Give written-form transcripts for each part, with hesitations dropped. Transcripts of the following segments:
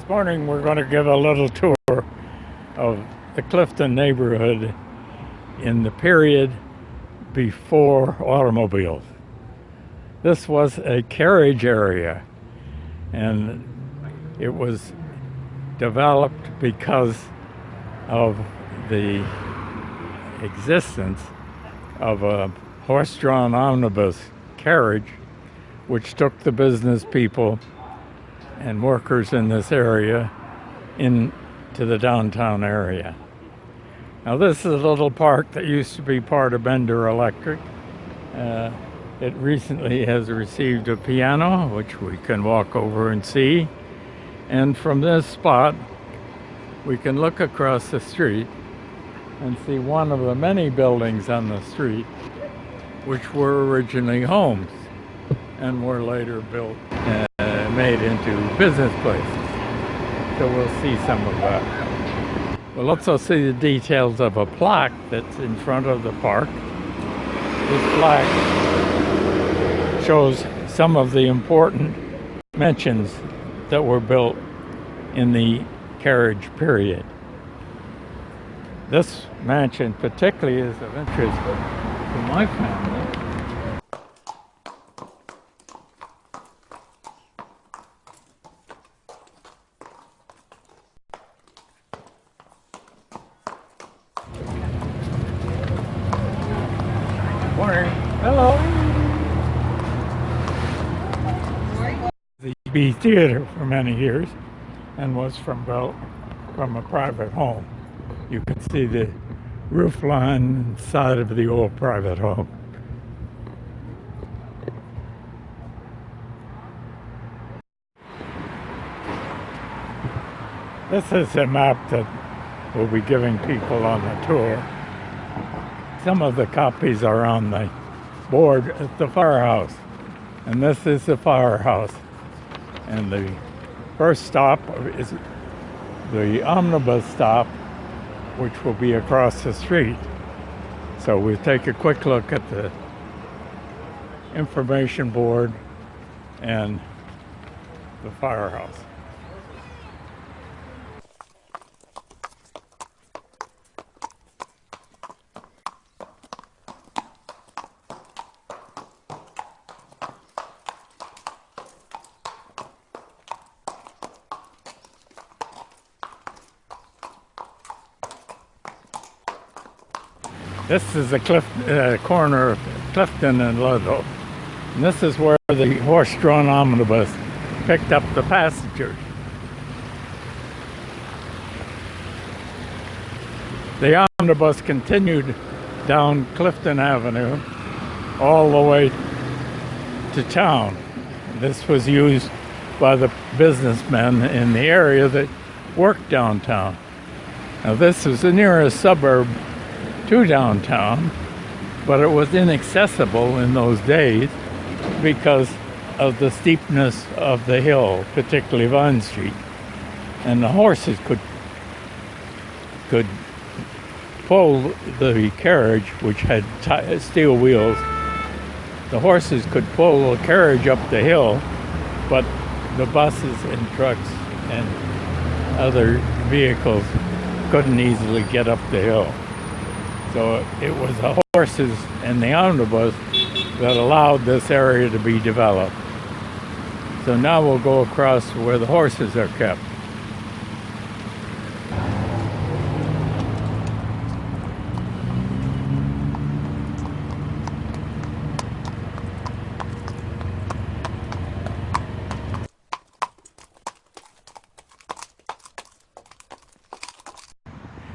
This morning we're going to give a little tour of the Clifton neighborhood in the period before automobiles. This was a carriage area, and it was developed because of the existence of a horse-drawn omnibus carriage which took the business people and workers in this area into the downtown area. Now this is a little park that used to be part of Bender Electric. It recently has received a piano, which we can walk over and see. And from this spot, we can look across the street and see one of the many buildings on the street, which were originally homes and were later built made into business places. So we'll see some of that. We'll also see the details of a plaque that's in front of the park. This plaque shows some of the important mansions that were built in the carriage period. This mansion particularly is of interest to my family. Morning. Hello. The B Theater for many years, and was built from a private home. You can see the roof line side of the old private home. This is a map that we'll be giving people on the tour. Some of the copies are on the board at the firehouse. And this is the firehouse. And the first stop is the omnibus stop, which will be across the street. So we'll take a quick look at the information board and the firehouse. This is the corner of Clifton and Ludlow. And this is where the horse-drawn omnibus picked up the passengers. The omnibus continued down Clifton Avenue all the way to town. This was used by the businessmen in the area that worked downtown. Now this is the nearest suburb to downtown, but it was inaccessible in those days because of the steepness of the hill, particularly Vine Street. And the horses could pull the carriage, which had steel wheels. The horses could pull the carriage up the hill, but the buses and trucks and other vehicles couldn't easily get up the hill. So it was the horses and the omnibus that allowed this area to be developed. So now we'll go across where the horses are kept.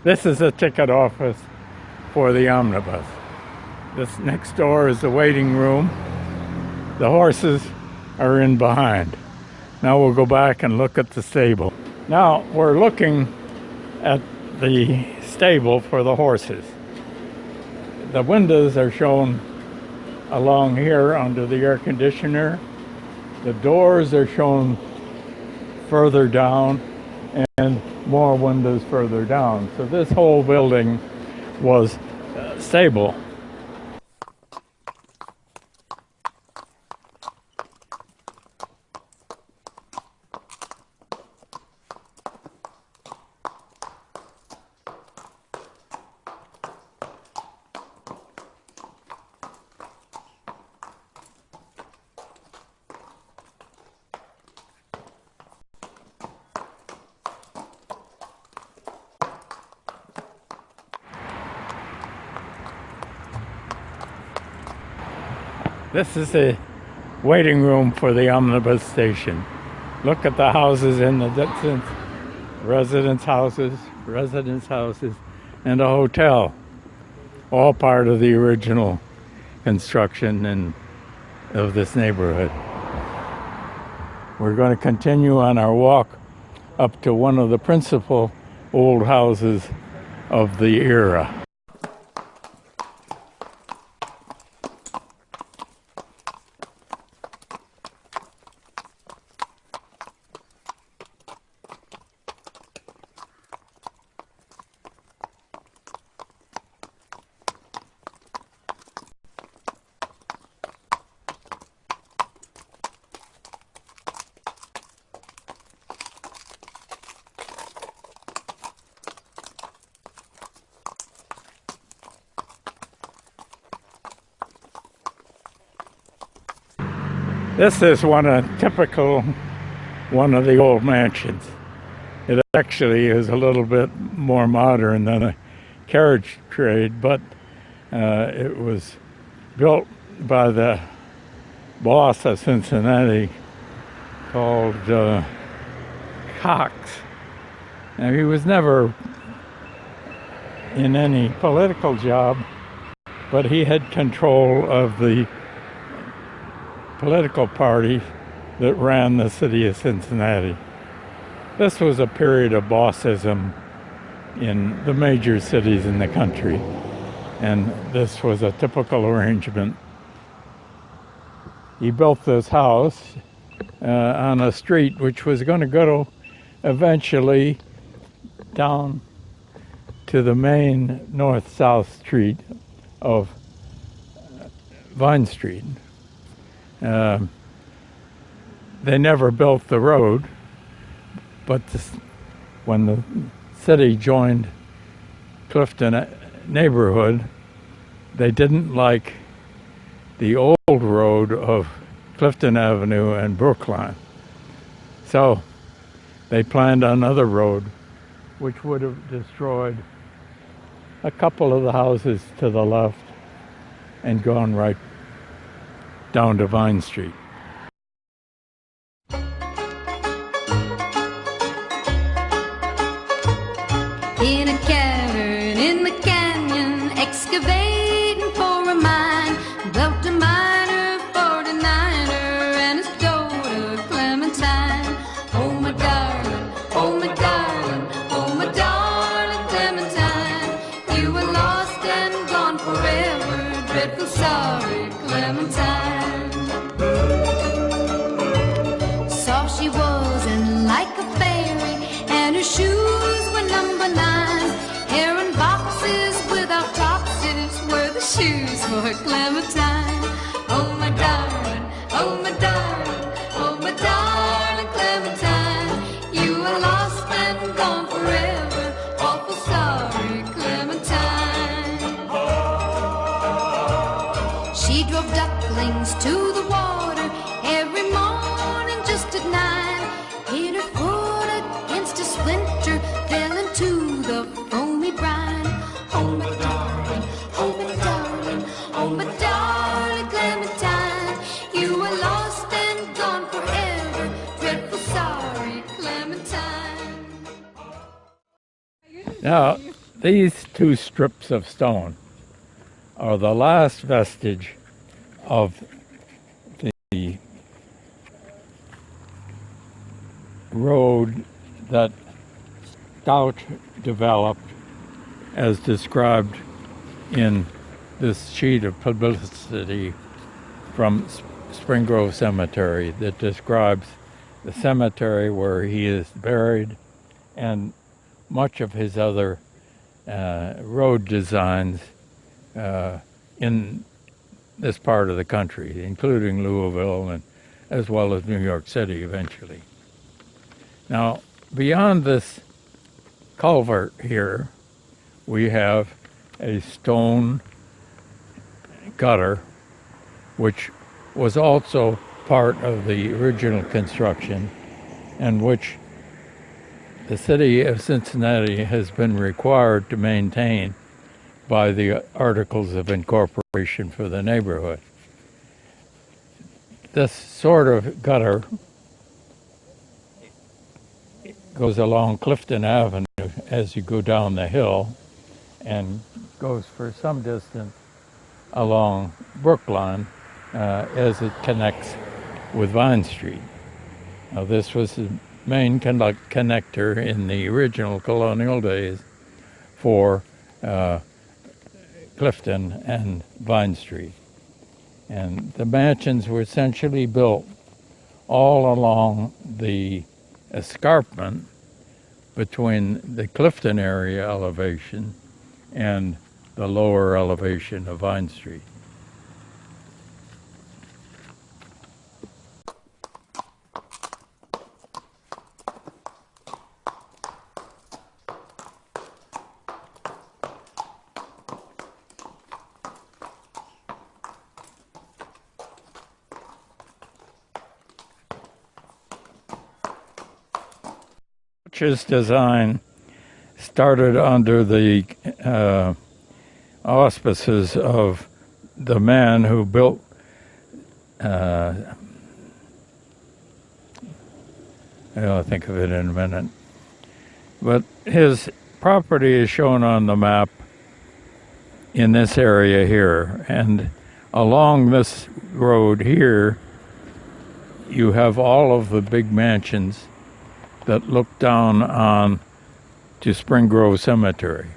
This is a ticket office for the omnibus. This next door is the waiting room. The horses are in behind. Now we'll go back and look at the stable. Now we're looking at the stable for the horses. The windows are shown along here under the air conditioner. The doors are shown further down and more windows further down. So this whole building was stable. This is the waiting room for the omnibus station. Look at the houses in the distance. Residence houses, and a hotel. All part of the original construction of this neighborhood. We're going to continue on our walk up to one of the principal old houses of the era. This is typical one of the old mansions. It actually is a little bit more modern than a carriage trade, but it was built by the boss of Cincinnati called Cox. Now, he was never in any political job, but he had control of the political party that ran the city of Cincinnati. This was a period of bossism in the major cities in the country, and this was a typical arrangement. He built this house on a street which was going to go eventually down to the main north-south street of Vine Street. They never built the road, but when the city joined Clifton neighborhood, they didn't like the old road of Clifton Avenue and Brookline. So they planned another road which would have destroyed a couple of the houses to the left and gone right down to Vine Street. In a cavern in the canyon, excavating for a mine, built a miner, 49er, and his daughter Clementine. Oh my darling, oh my darling, oh my darling Clementine, you were lost and gone forever, dreadful sorry Clementine. Soft she was and like a fairy, and her shoes were number 9. Hair in boxes without topses were the shoes for Clementine. Oh my darling, oh my darling, oh my darling Clementine, you were lost and gone forever, awful sorry Clementine. She drove ducklings to the water every morning just at 9. Hit her foot against a splinter, fell into the foamy brine. Oh my darling, oh my darling, oh my darling Clementine, you were lost and gone forever, dreadful sorry Clementine. Now, these two strips of stone are the last vestige of the road that Stout developed as described in this sheet of publicity from Spring Grove Cemetery that describes the cemetery where he is buried and much of his other road designs in this part of the country, including Louisville and as well as New York City eventually. Now, beyond this culvert here, we have a stone gutter, which was also part of the original construction, and which the city of Cincinnati has been required to maintain by the Articles of Incorporation for the neighborhood. this sort of gutter goes along Clifton Avenue as you go down the hill and goes for some distance along Brookline as it connects with Vine Street. Now, this was the main connector in the original colonial days for Clifton and Vine Street. And the mansions were essentially built all along the escarpment between the Clifton area elevation and the lower elevation of Vine Street. Church's design started under the auspices of the man who built I'll think of it in a minute. But his property is shown on the map in this area here. And along this road here, you have all of the big mansions that look down on to Spring Grove Cemetery.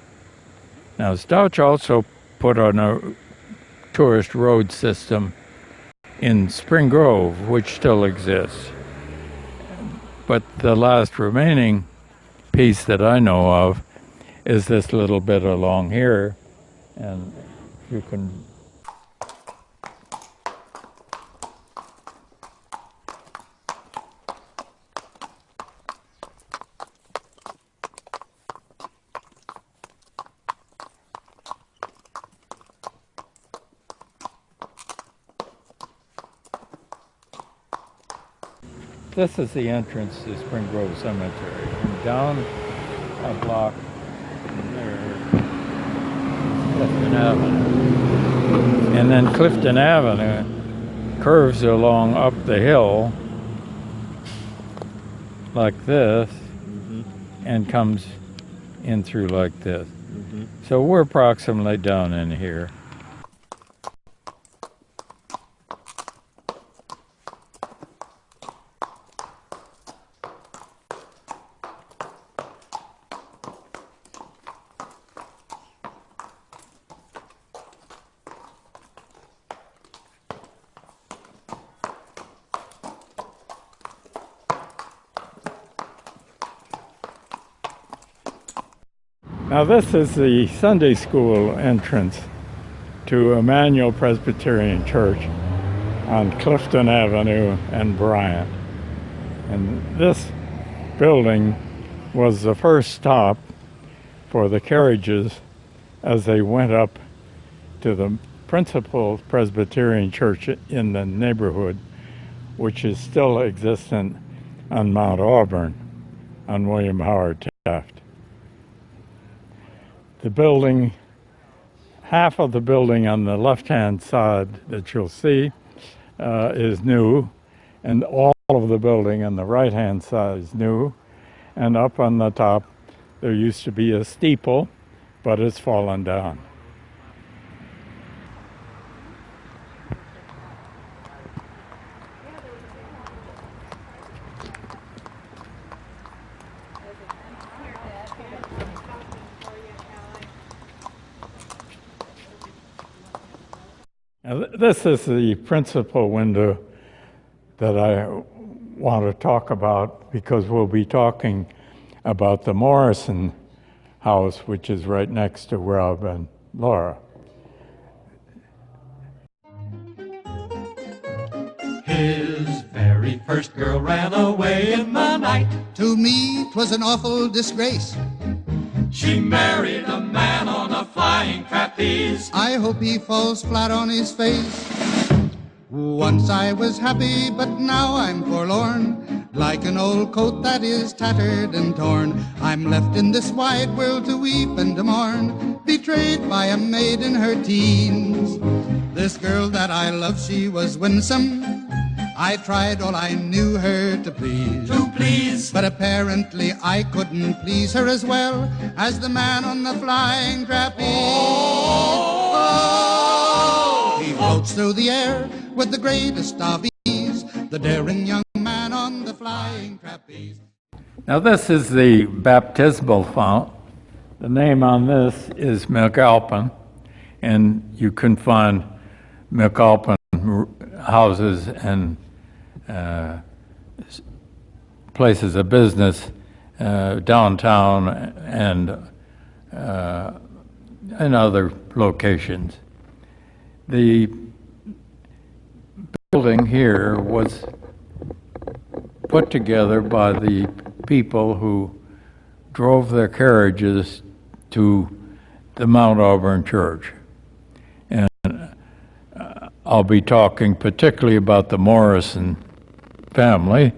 Now, Stouch also put on a tourist road system in Spring Grove, which still exists. But the last remaining piece that I know of is this little bit along here, and you can this is the entrance to Spring Grove Cemetery. And down a block from there is Clifton Avenue. And then Clifton Avenue curves along up the hill like this and comes in through like this. So we're approximately down in here. Now this is the Sunday school entrance to Emmanuel Presbyterian Church on Clifton Avenue and Bryant. And this building was the first stop for the carriages as they went up to the principal Presbyterian church in the neighborhood, which is still existent on Mount Auburn on William Howard Taft. The building, half of the building on the left-hand side that you'll see is new, and all of the building on the right-hand side is new. And up on the top, there used to be a steeple, but it's fallen down. Now, this is the principal window that I want to talk about, because we'll be talking about the Morrison house, which is right next to Rob and Laura. His very first girl ran away in the night. To me, 'twas an awful disgrace. She married a man on a flying trapeze. I hope he falls flat on his face. Once I was happy, but now I'm forlorn, like an old coat that is tattered and torn. I'm left in this wide world to weep and to mourn, betrayed by a maid in her teens. This girl that I love, she was winsome. I tried all I knew her to please. But apparently I couldn't please her as well as the man on the flying trapeze. Oh, he floats through the air with the greatest of ease, the daring young man on the flying trapeze. Now this is the baptismal font. The name on this is McAlpin, and you can find McAlpin houses and places of business downtown and in other locations. The building here was put together by the people who drove their carriages to the Mount Auburn Church. And I'll be talking particularly about the Morrison family,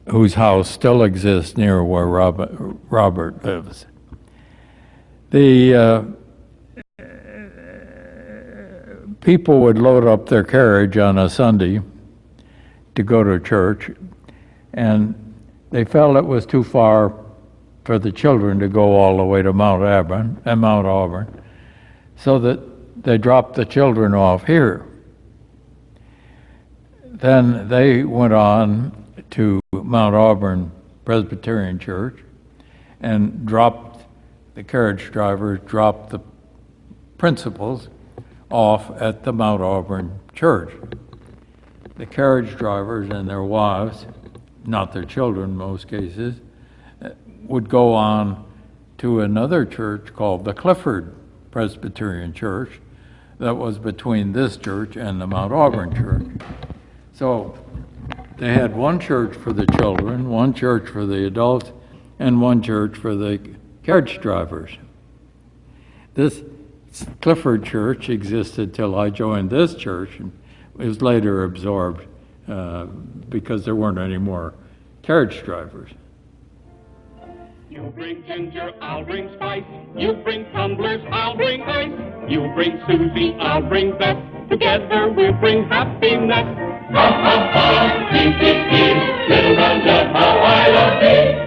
whose house still exists near where Robert lives. The people would load up their carriage on a Sunday to go to church, and they felt it was too far for the children to go all the way to Mount Auburn, so that they dropped the children off here. Then they went on to Mount Auburn Presbyterian Church and the carriage drivers dropped the principals off at the Mount Auburn Church. The carriage drivers and their wives, not their children in most cases, would go on to another church called the Clifford Presbyterian Church that was between this church and the Mount Auburn Church. So they had one church for the children, one church for the adults, and one church for the carriage drivers. This Clifford Church existed till I joined this church, and it was later absorbed because there weren't any more carriage drivers. You bring ginger, I'll bring spice. You bring tumblers, I'll bring ice. You bring Susie, I'll bring Beth. Together we'll bring happiness. Ha ha ha, little Rhonda, how I love thee.